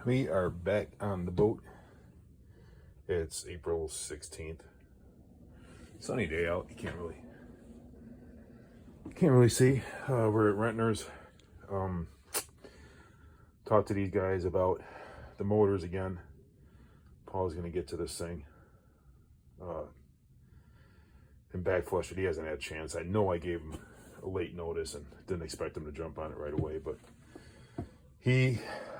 We are back on the boat. It's April 16th. Sunny day out. You can't really see. We're at Rentner's. Talked to these guys about the motors again. Paul's gonna get to this thing and backflush it. He hasn't had a chance. I know I gave him a late notice and didn't expect him to jump on it right away, but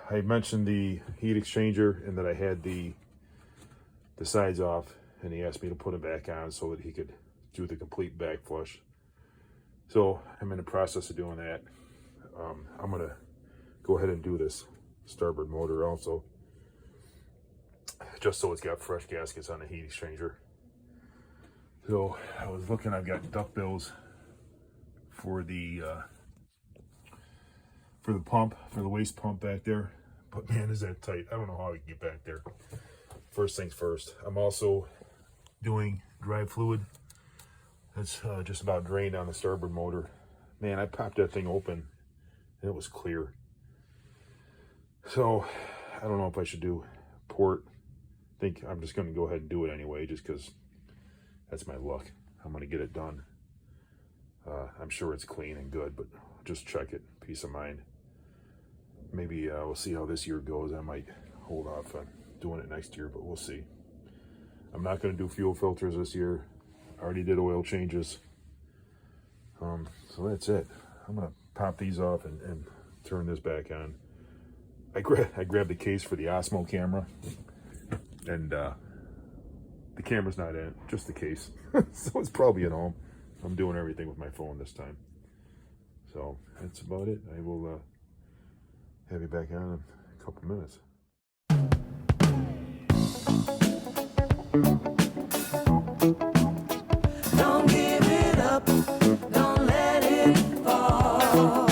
I mentioned the heat exchanger and that I had the sides off, and he asked me to put them back on so that he could do the complete backflush. So I'm in the process of doing that. I'm gonna go ahead and do this starboard motor also, just so it's got fresh gaskets on the heat exchanger. So I was looking, I've got duck bills for the pump, for the waste pump back there, but man, is that tight. I don't know how I can get back there. First things first, I'm also doing drive fluid. That's just about drained on the starboard motor. Man, I popped that thing open and it was clear. So I don't know if I should do port. I think I'm just going to go ahead and do it anyway, just because that's my luck. I'm going to get it done. I'm sure it's clean and good, but just check it. Peace of mind. Maybe we'll see how this year goes. I might hold off on doing it next year, but we'll see. I'm not going to do fuel filters this year. I already did oil changes. So that's it. I'm going to pop these off and turn this back on. I grabbed the case for the Osmo camera, and the camera's not in it, just the case. So it's probably at home. I'm doing everything with my phone this time. So that's about it. I will have you back on in a couple minutes. Don't give it up, don't let it fall.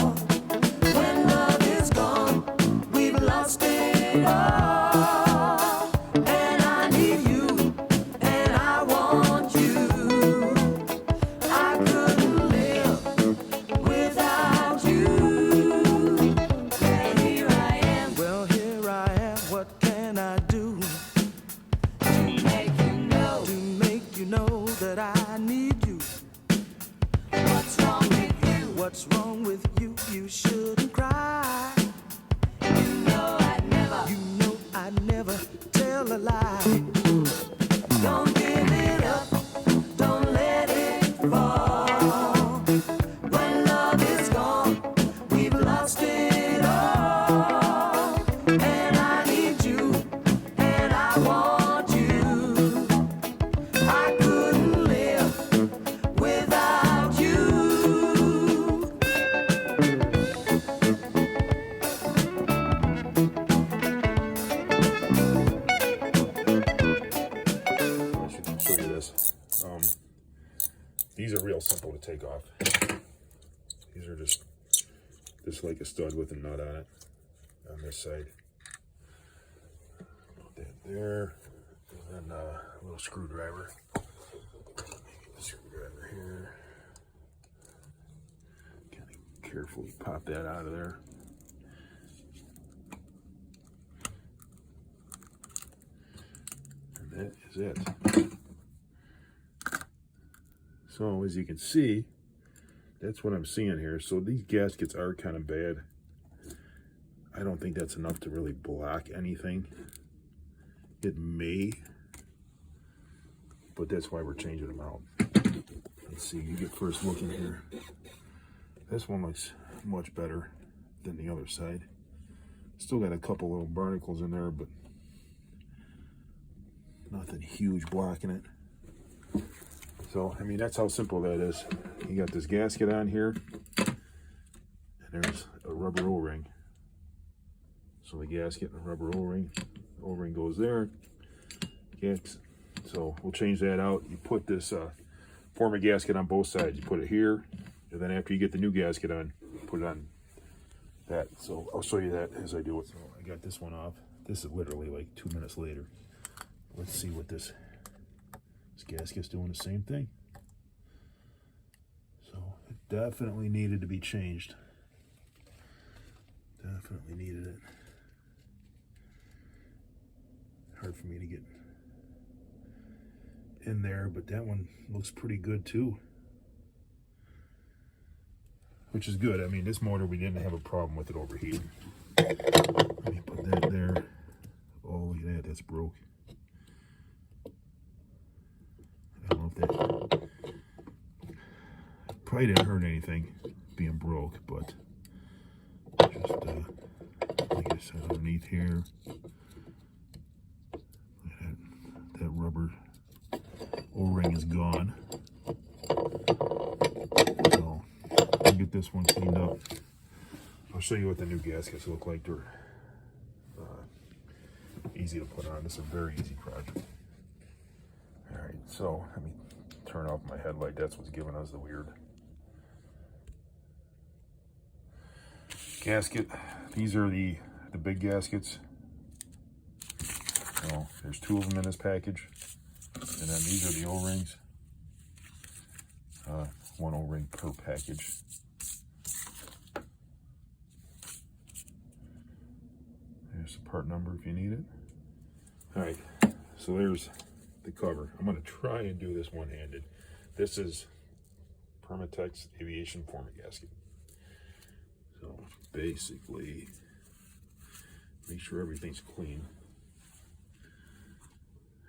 When love is gone, we've lost it all. And I need you, and I want you. I couldn't live without you. And here I am. Well, here I am. What can I do to make you know that I need you? What's wrong with you? What's wrong with you? You shouldn't cry. You know I'd never tell a lie. Don't give it up, don't let it fall. When love is gone, we've lost it all. And I need you, and I want you. I couldn't live without you. I should show you this. These are real simple to take off. These are just like a stud with a nut on it on this side. Put that there, and then a little screwdriver. Screwdriver here. Kind of carefully pop that out of there. And that is it. So as you can see, that's what I'm seeing here. So these gaskets are kind of bad. I don't think that's enough to really block anything. It may, but that's why we're changing them out. Let's see, you get first look in here. This one looks much better than the other side. Still got a couple little barnacles in there, but nothing huge blocking it. So, I mean, that's how simple that is. You got this gasket on here, and there's a rubber O-ring. So the gasket and the rubber O-ring goes there. So we'll change that out. You put this former gasket on both sides. You put it here, and then after you get the new gasket on, put it on that. So I'll show you that as I do it. So I got this one off. This is literally like 2 minutes later. Let's see what this gasket's doing the same thing. So it definitely needed to be changed. Definitely needed it. hard for me to get in there, but that one looks pretty good too, which is good. I mean, this motor, we didn't have a problem with it overheating. Let me put that there. Oh, look at that, that's broke. I don't know if that probably didn't hurt anything being broke, but just like I said, underneath here, that rubber O-ring is gone. So I'll get this one cleaned up. I'll show you what the new gaskets look like. They're easy to put on. This is a very easy project. All right, so let me turn off my headlight. That's what's giving us the weird gasket. These are the big gaskets. So there's 2 of them in this package, and then these are the O-rings. 1 O-ring per package. There's the part number if you need it. All right, so there's the cover. I'm going to try and do this one-handed. This is Permatex Aviation Former Gasket. So basically, make sure everything's clean.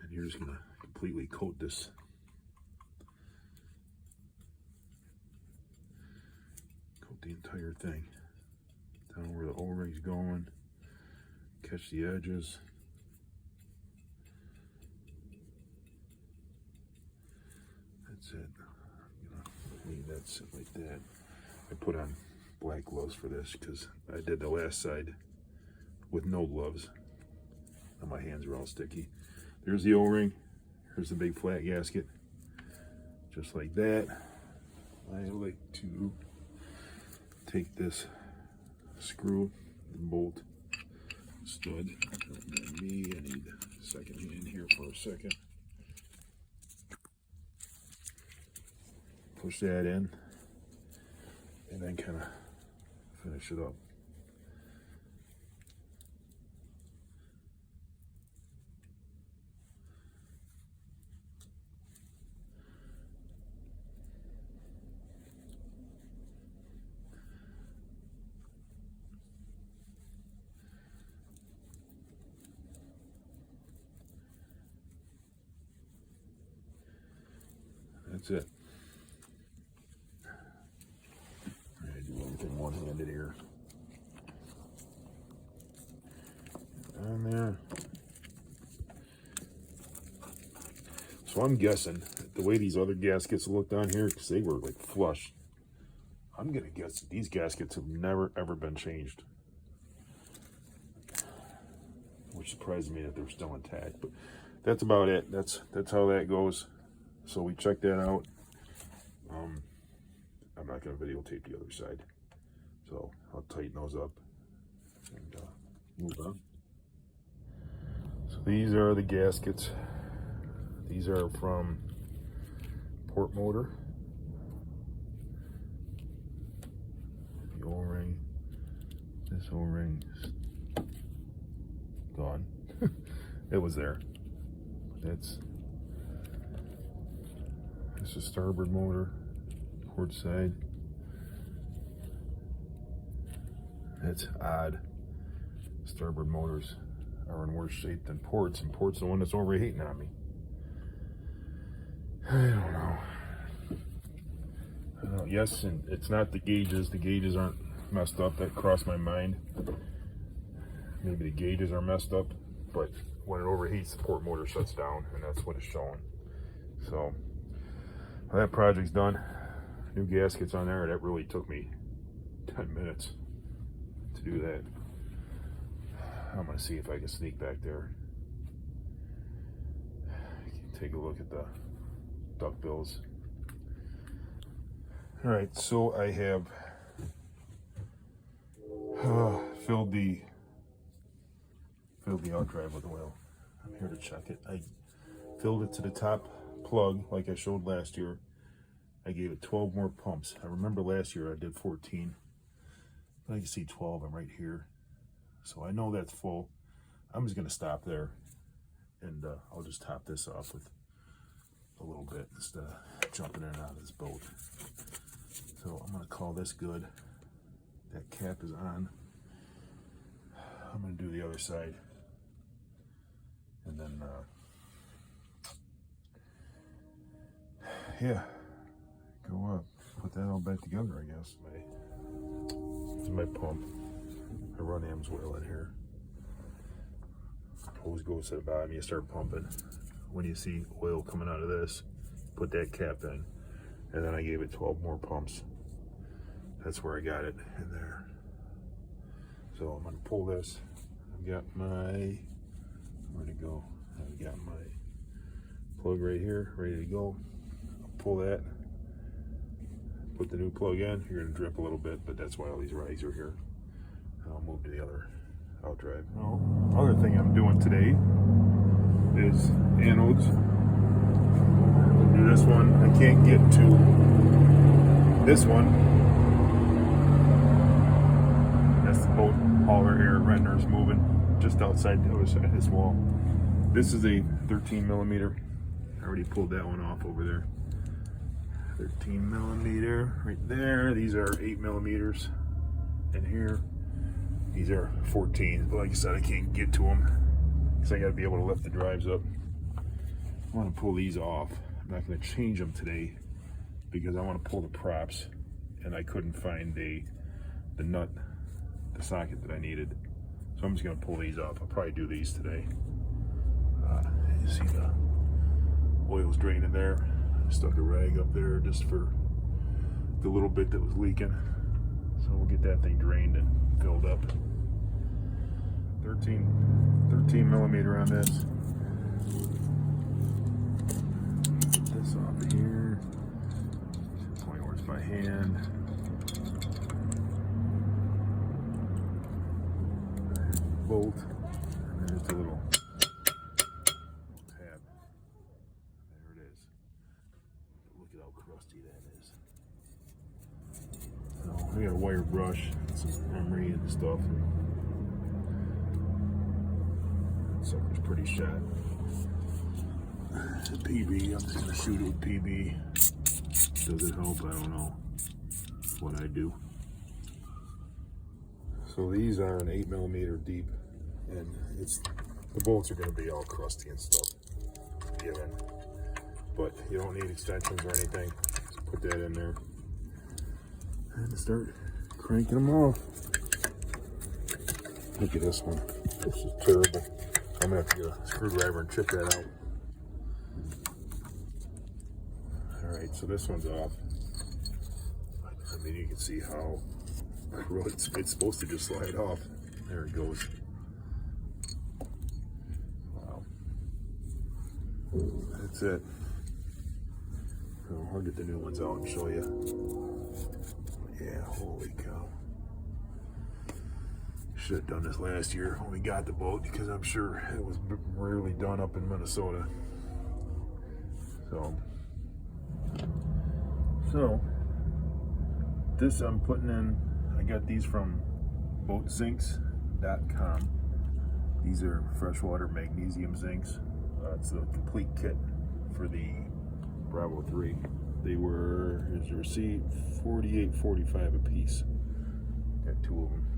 And you're just going to completely coat this. Coat the entire thing. Down where the O-ring's going. Catch the edges. That's it. I'm gonna leave that sit like that. I put on black gloves for this because I did the last side with no gloves and my hands are all sticky. There's the O-ring. Here's the big flat gasket. Just like that. I like to take this screw and bolt stud. Not me. I need a second hand here for a second. Push that in and then kind of finish it up. That's it. I do everything one-handed here. On there. So I'm guessing the way these other gaskets look down here, because they were like flush, I'm gonna guess that these gaskets have never ever been changed, which surprised me that they're still intact. But that's about it. That's how that goes. So we checked that out. I'm not going to videotape the other side. So I'll tighten those up and move on. So these are the gaskets. These are from Port Motor. The O-ring. This O-ring is gone. It was there. This is starboard motor, port side. That's odd. Starboard motors are in worse shape than ports, and port's the one that's overheating on me. I don't know. Yes, and it's not the gauges. The gauges aren't messed up. That crossed my mind. Maybe the gauges are messed up, but when it overheats, the port motor shuts down, and that's what it's showing. So well, that project's done. New gaskets on there. That really took me 10 minutes to do that. I'm gonna see if I can sneak back there. Take a look at the duck bills. All right, so I have filled the out drive with oil. I'm here to check it. I filled it to the top plug like I showed last year. I gave it 12 more pumps. I remember last year I did 14. But I can see 12. I'm right here. So I know that's full. I'm just going to stop there and I'll just top this off with a little bit instead of jumping in and out of this boat. So I'm gonna call this good. That cap is on. I'm gonna do the other side, and then yeah, go up, put that all back together, I guess. This is my pump. I run Amsoil in here. Hose goes to the bottom, you start pumping. When you see oil coming out of this, put that cap in. And then I gave it 12 more pumps. That's where I got it, in there. So I'm gonna pull this. I've got my, where'd it go? I've got my plug right here, ready to go. I'll pull that, put the new plug in. You're gonna drip a little bit, but that's why all these rags are here. I'll move to the other outdrive. Well, other thing I'm doing today is anodes. I'll do this one. I can't get to this one. That's the boat hauler here. Rentner's moving just outside the other side of this wall. This is a 13 millimeter. I already pulled that one off over there. 13 millimeter right there. These are 8 millimeters in here. These are 14, but like I said, I can't get to them because I got to be able to lift the drives up. I want to pull these off. I'm not going to change them today because I want to pull the props, and I couldn't find the nut, the socket that I needed. So I'm just going to pull these off. I'll probably do these today. You see the oil's draining there. I stuck a rag up there just for the little bit that was leaking. So we'll get that thing drained and filled up. 13 millimeter on this. Get this off of here. To the point where it's my hand. There's the bolt. And there's the little tab. There it is. Look at how crusty that is. So we got a wire brush, some emery and stuff. That sucker's pretty shot. It's a PB. I'm just gonna shoot it with PB. Does it help? I don't know. That's what I do. So these are an 8 millimeter deep, and the bolts are gonna be all crusty and stuff. Given, but you don't need extensions or anything. Just put that in there. And start cranking them off. Look at this one. This is terrible. I'm gonna have to get a screwdriver and chip that out. Alright, so this one's off. I mean, you can see how it's supposed to just slide off. There it goes. Wow. That's it. So I'll get the new ones out and show you. Yeah, holy cow. Should have done this last year when we got the boat, because I'm sure it was rarely done up in Minnesota. So this I'm putting in, I got these from boatzincs.com. These are freshwater magnesium zincs. It's a complete kit for the Bravo 3. They were, here's the receipt, $48.45 a piece. Got 2 of them.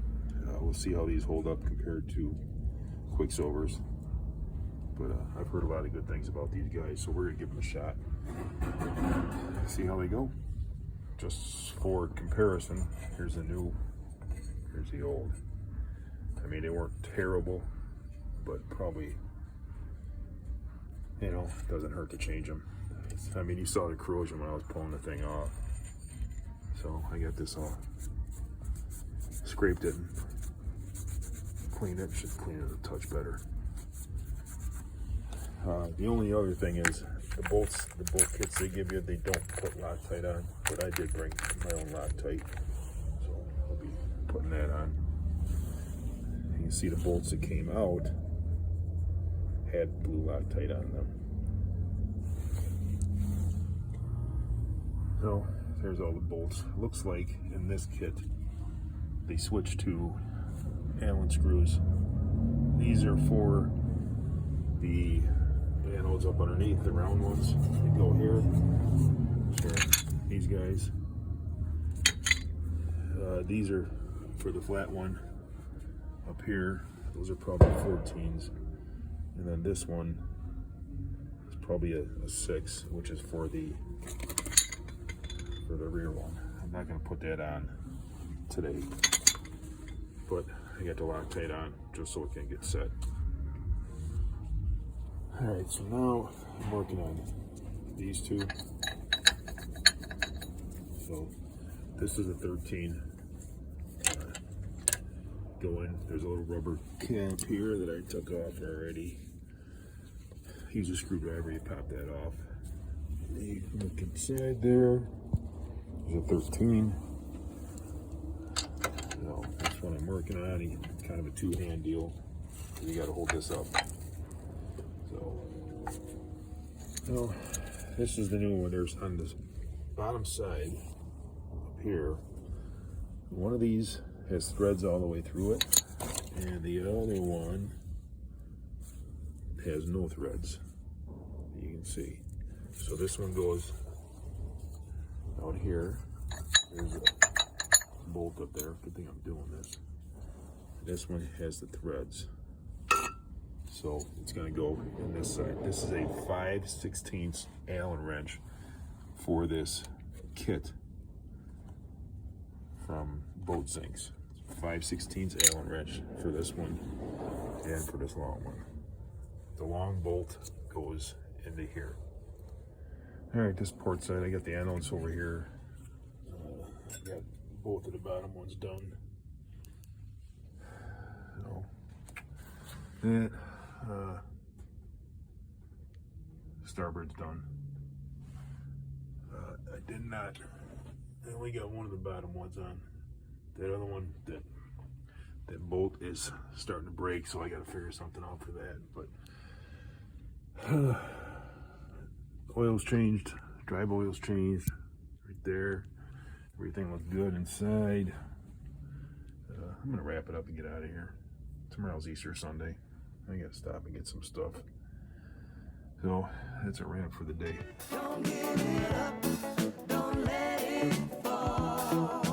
We'll see how these hold up compared to Quicksilvers. But I've heard a lot of good things about these guys, so we're gonna give them a shot. See how they go. Just for comparison, here's the new, here's the old. I mean, they weren't terrible, but probably, you know, it doesn't hurt to change them. I mean, you saw the corrosion when I was pulling the thing off. So I got this all scraped it and cleaned it. Should clean it a touch better. The only other thing is the bolt kits they give you, they don't put Loctite on, but I did bring my own Loctite, so I'll be putting that on. You can see the bolts that came out had blue Loctite on them. So there's all the bolts. Looks like in this kit they switched to Allen screws. These are for the anodes up underneath, the round ones. They go here. So these guys. These are for the flat one up here. Those are probably 14s. And then this one is probably a 6, which is for the rear one. I'm not going to put that on today, but I got the Loctite on just so it can get set. Alright, so now I'm working on these two. So this is a 13. Going, there's a little rubber cap here that I took off already. Use a screwdriver, you pop that off. You look inside there. There's a 13. So that's what I'm working on. It's kind of a two-hand deal. You got to hold this up. So, well, this is the new one. There's on this bottom side up here. One of these has threads all the way through it, and the other one has no threads. You can see. So this one goes out here. There's a bolt up there. Good thing I'm doing this. This one has the threads. So it's going to go in this side. This is a 5/16 Allen wrench for this kit from Boat Sinks. 5/16 Allen wrench for this one and for this long one. The long bolt goes into here. Alright, this port side, I got the anodes over here. I got both of the bottom ones done. So, that starboard's done. I did not, I only got one of the bottom ones on. That other one, that bolt is starting to break, so I got to figure something out for that. But oil's changed, drive oil's changed right there. Everything looks good inside. I'm gonna wrap it up and get out of here. Tomorrow's Easter Sunday. I gotta stop and get some stuff. So that's a wrap for the day. Don't give it up, don't let it fall.